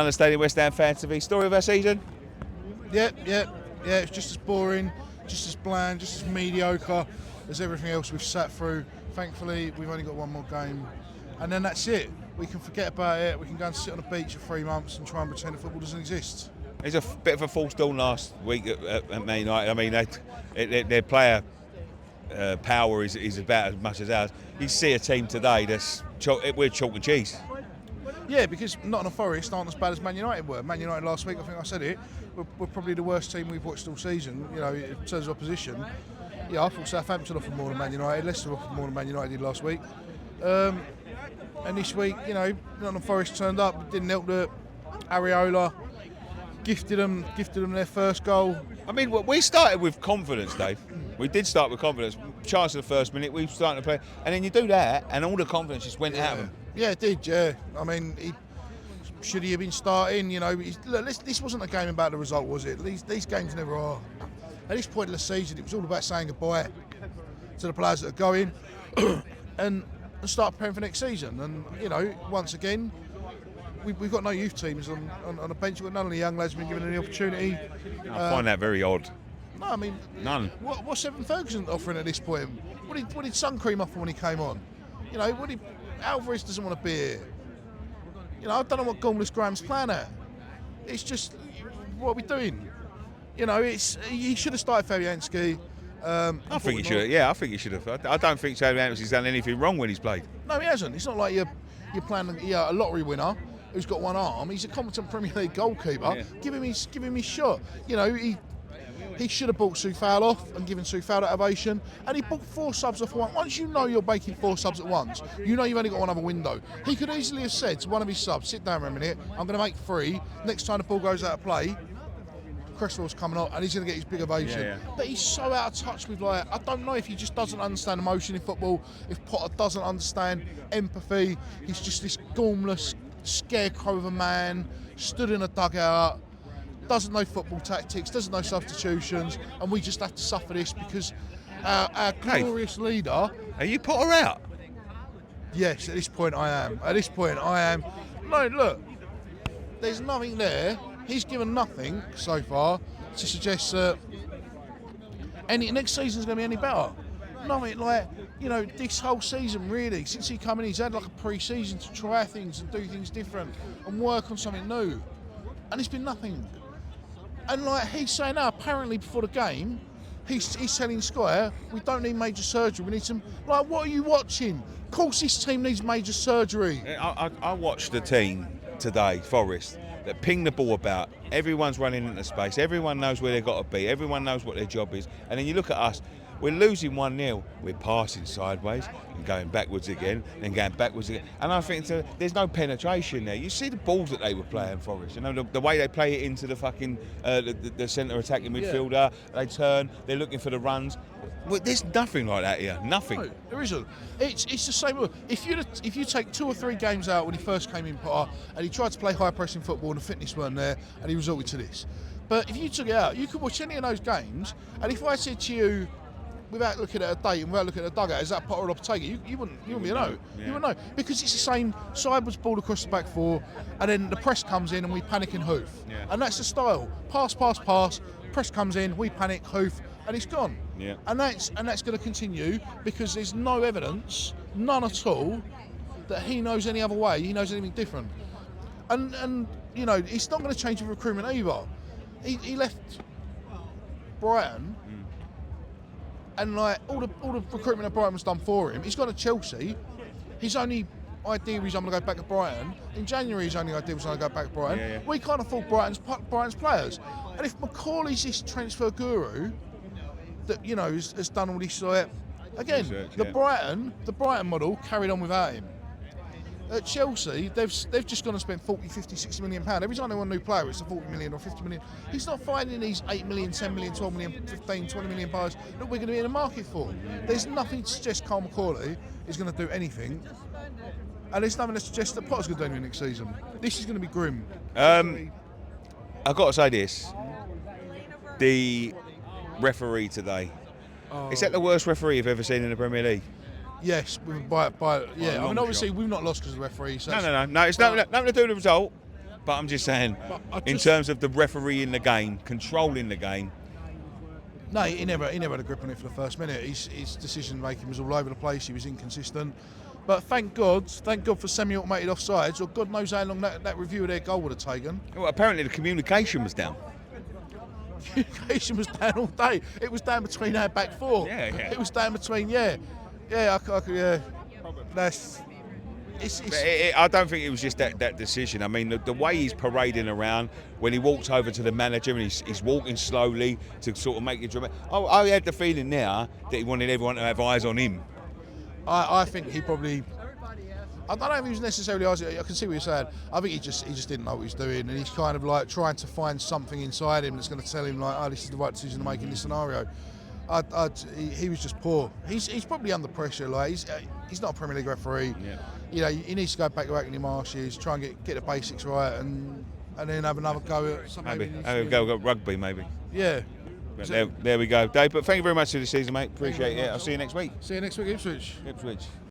Understanding West Ham fan TV. Story of our season? Yeah. It's just as boring, just as bland, just as mediocre as everything else we've sat through. Thankfully, we've only got one more game, and then that's it. We can forget about it. We can go and sit on the beach for 3 months and try and pretend that football doesn't exist. It's a bit of a false dawn last week at Man United. I mean, their player power is about as much as ours. You see a team today we're chalk and cheese. Yeah, because Nottingham Forest aren't as bad as Man United were. Man United last week, I think I said it, were probably the worst team we've watched all season, in terms of opposition. Yeah, I thought Southampton offered more than Man United, Leicester offered more than Man United did last week. And this week, Nottingham Forest turned up, didn't help that Areola gifted them their first goal. I mean, we started with confidence, Dave. We did start with confidence. Chance of the first minute, we started to play, and then you do that, and all the confidence just went out of them. Yeah, it did. Yeah, I mean, should he have been starting? Look, this wasn't a game about the result, was it? These games never are. At this point of the season, it was all about saying goodbye to the players that are going, and start preparing for next season. And once again, we've got no youth teams on the bench. We've got none of the young lads been given any opportunity. I find that very odd. No, I mean, none. What's Evan Ferguson offering at this point? What did Sun Cream offer when he came on? Alvarez doesn't want to be here. I don't know what Gormless Graham's plan at. It's just, what are we doing? He should have started Fabianski. I think he should have. Yeah, I think he should have. I don't think Fabianski's done anything wrong when he's played. No, he hasn't. It's not like you're playing a lottery winner who's got one arm. He's a competent Premier League goalkeeper. Yeah. Give him his shot. He should have bought Soufal off and given Soufal that ovation. And he bought 4 subs off one. Once you're making 4 subs at once, you've only got one other window. He could easily have said to one of his subs, sit down for a minute, I'm going to make 3. Next time the ball goes out of play, Cresswell's coming on and he's going to get his big ovation. Yeah. But he's so out of touch with, I don't know if he just doesn't understand emotion in football, if Potter doesn't understand empathy. He's just this gormless scarecrow of a man, stood in a dugout, doesn't know football tactics, doesn't know substitutions, and we just have to suffer this because our glorious leader... Are you Potter out? Yes, at this point I am. No, look, there's nothing there. He's given nothing so far to suggest that next season's going to be any better. Nothing this whole season really, since he come in, he's had a pre-season to try things and do things different and work on something new. And it's been nothing. And he's saying now, apparently before the game, he's telling Sky, we don't need major surgery, we need some... what are you watching? Of course this team needs major surgery. I watched the team today, Forest, that ping the ball about. Everyone's running into space. Everyone knows where they've got to be. Everyone knows what their job is. And then you look at us, we're losing 1-0. We're passing sideways and going backwards again and going backwards again. And I think there's no penetration there. You see the balls that they were playing, Forest. The way they play it into the fucking the centre attacking midfielder. Yeah. They turn. They're looking for the runs. Well, there's nothing like that here. Nothing. No, there isn't. It's the same. If you take 2 or 3 games out when he first came in, Potter, and he tried to play high pressing football and the fitness weren't there, and he resorted to this. But if you took it out, you could watch any of those games. And if I said to you, without looking at a date and without looking at a dugout, is that Potter or Lopetegui? You wouldn't know. Yeah. You wouldn't know because it's the same sideways ball across the back 4, and then the press comes in and we panic and hoof. Yeah. And that's the style. Pass. Press comes in, we panic, hoof, and it's gone. Yeah. And that's going to continue because there's no evidence, none at all, that he knows any other way. He knows anything different. And it's not going to change with recruitment either. He left Brighton. And all the recruitment at Brighton was done for him. He's gone to Chelsea. His only idea is I'm going to go back to Brighton. In January, his only idea was I'm going to go back to Brighton. Yeah. We can't afford Brighton's players. And if McCauley's this transfer guru that has done all this again, research, the Brighton model carried on without him. At Chelsea, they've just gone and spent 40, 50, 60 million pounds. Every time they want a new player, it's a 40 million or 50 million. He's not finding these 8 million, 10 million, 12 million, 15, 20 million players that we're going to be in the market for. There's nothing to suggest Carl McCauley is going to do anything. And there's nothing to suggest that Potter's going to do anything next season. This is going to be grim. I've got to say this. The referee today. Is that the worst referee you've ever seen in the Premier League? Yes, by I mean, obviously we've not lost because of the referee. So no. It's nothing to do with the result. But I'm just saying, But in terms of the referee in the game, controlling the game. No, he never had a grip on it for the first minute. His decision making was all over the place. He was inconsistent. But thank God for semi-automated offsides, or God knows how long that review of their goal would have taken. Well, apparently the communication was down. Communication was down all day. It was down between our back four. Yeah. It was down between, yeah. That's. I don't think it was just that decision. I mean, the way he's parading around, when he walks over to the manager and he's walking slowly to sort of make it dramatic. I had the feeling there that he wanted everyone to have eyes on him. I think he probably. I don't know if he was necessarily. I can see what you're saying. I think he just didn't know what he was doing, and he's kind of like trying to find something inside him that's going to tell him like, oh, this is the right decision to make in this scenario. He was just poor. He's probably under pressure. Like he's not a Premier League referee. Yeah. You know, he needs to go back to Acne Marshes, try and get the basics right, and then have another go at something. Maybe go rugby, maybe. Yeah. But there we go, Dave. But thank you very much for this season, mate. Appreciate it. I'll see you next week. See you next week, Ipswich. Ipswich.